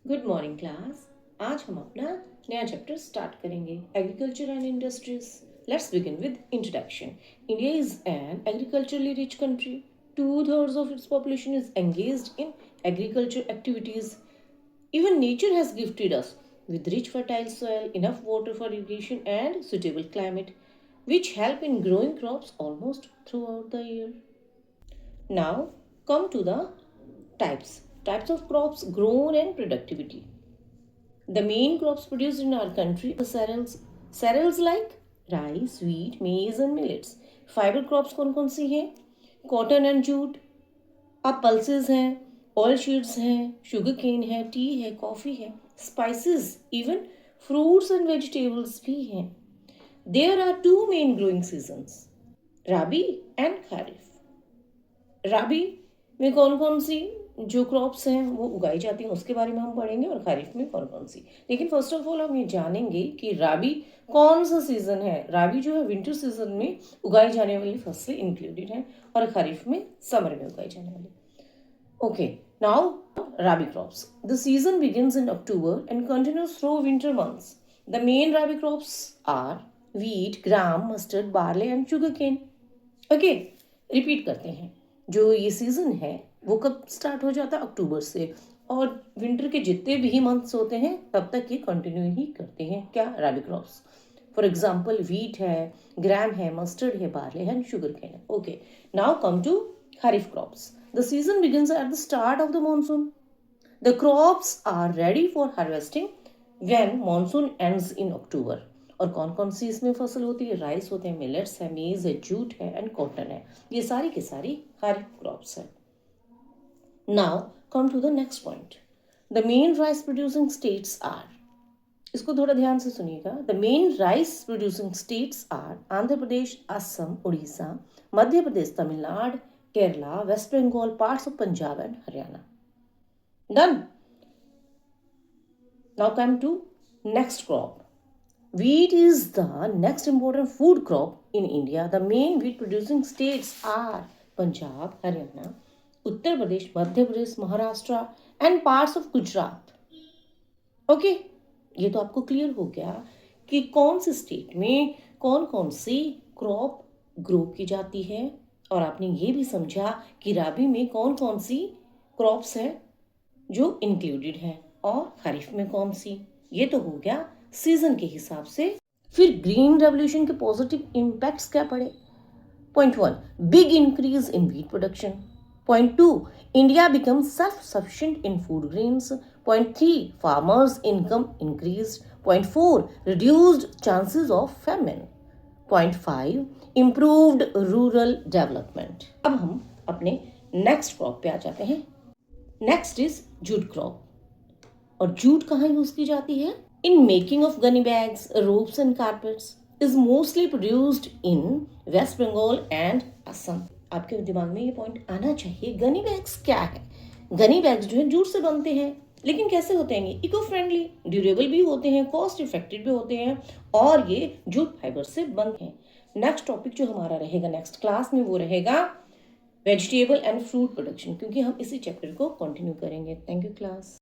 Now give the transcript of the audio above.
Good morning class. आज हम अपना नया चैप्टर स्टार्ट करेंगे, agriculture and industries. Let's begin with introduction. India is an agriculturally rich country. 2/3 of its population is engaged in agriculture activities. Even nature has gifted us with rich fertile soil, enough water for irrigation, and suitable climate, which help in growing crops almost throughout the year. Now, come to the types of crops grown and productivity. The main crops produced in our country are cereals like rice, wheat, maize and millets. Fiber crops कौन कौन सी हैं? Cotton and jute. अब pulses हैं, oil seeds हैं, sugar cane है, tea है, coffee है, spices, even fruits and vegetables भी हैं. There are two main growing seasons, Rabi and Kharif. राबी में कौन कौन सी जो क्रॉप्स हैं वो उगाई जाती हैं उसके बारे में हम पढ़ेंगे, और खरीफ में कौन कौन सी. लेकिन फर्स्ट ऑफ ऑल हम ये जानेंगे कि राबी कौन सा सीजन है. राबी जो है विंटर सीजन में उगाई जाने वाली फसलें इंक्लूडेड हैं, और खरीफ में समर में उगाई जाने वाली. Okay, now rabi crops. The season begins in October and continues through winter months. The main rabi crops are wheat, gram, mustard, barley and sugarcane. Okay, repeat करते हैं. जो ये सीजन है वो कब स्टार्ट हो जाता है? अक्टूबर से, और विंटर के जितने भी मंथ्स होते हैं तब तक ये कंटिन्यू ही करते हैं. क्या? राबी क्रॉप्स. फॉर एग्जाम्पल व्हीट है, ग्राम है, मस्टर्ड है, बार्ले है, शुगर केन है. Okay, now come to kharif crops. The season begins at the start of the monsoon. The crops are ready for harvesting when monsoon ends in October. और कौन कौन सी इसमें फसल होती है? राइस होते हैं, मिलेट्स है, मेज है, जूट है एंड कॉटन है. ये सारी की सारी खरीफ क्रॉप्स है. Now come to the next point. The main rice producing states are. इसको थोड़ा ध्यान से सुनिएगा. The main rice producing states are Andhra Pradesh, Assam, Orissa, Madhya Pradesh, Tamil Nadu, Kerala, west Bengal, parts of Punjab and Haryana. Done. Now come to next crop. Wheat is the next important food crop in India. The main wheat producing states are Punjab, Haryana, Uttar Pradesh, Madhya Pradesh, Maharashtra and parts of Gujarat. Okay, ये तो आपको clear हो गया कि कौन से state में कौन कौन सी क्रॉप ग्रो की जाती है, और आपने ये भी समझा कि राबी में कौन कौन सी क्रॉप्स हैं जो इंक्लूडेड हैं, और खरीफ में कौन सी. ये तो हो गया सीजन के हिसाब से. फिर ग्रीन रेवोल्यूशन के पॉजिटिव इम्पैक्ट्स क्या पड़े? Point 1, big increase in wheat production. Point 2, India becomes self sufficient in food grains. Point 3, farmers income increase. Point 4, reduced chances of famine. Point 5, improved rural development. अब हम अपने next crop पे आ जाते हैं. Next is jute crop. और jute कहाँ use की जाती है? In making of gunny bags, ropes and carpets is mostly produced in West Bengal and Assam. आपके दिमाग में ये पॉइंट आना चाहिए. गनी बैग्स क्या है? गनी बैग्स जो है जूट से बनते हैं. लेकिन कैसे होते हैं? इको फ्रेंडली, ड्यूरेबल भी होते हैं, कॉस्ट इफेक्टिव भी होते हैं, और ये जूट फाइबर से बनते हैं. नेक्स्ट टॉपिक जो हमारा रहेगा नेक्स्ट क्लास में वो रहेगा वेजिटेबल एंड फ्रूट प्रोडक्शन, क्योंकि हम इसी चैप्टर को कंटिन्यू करेंगे. Thank you class.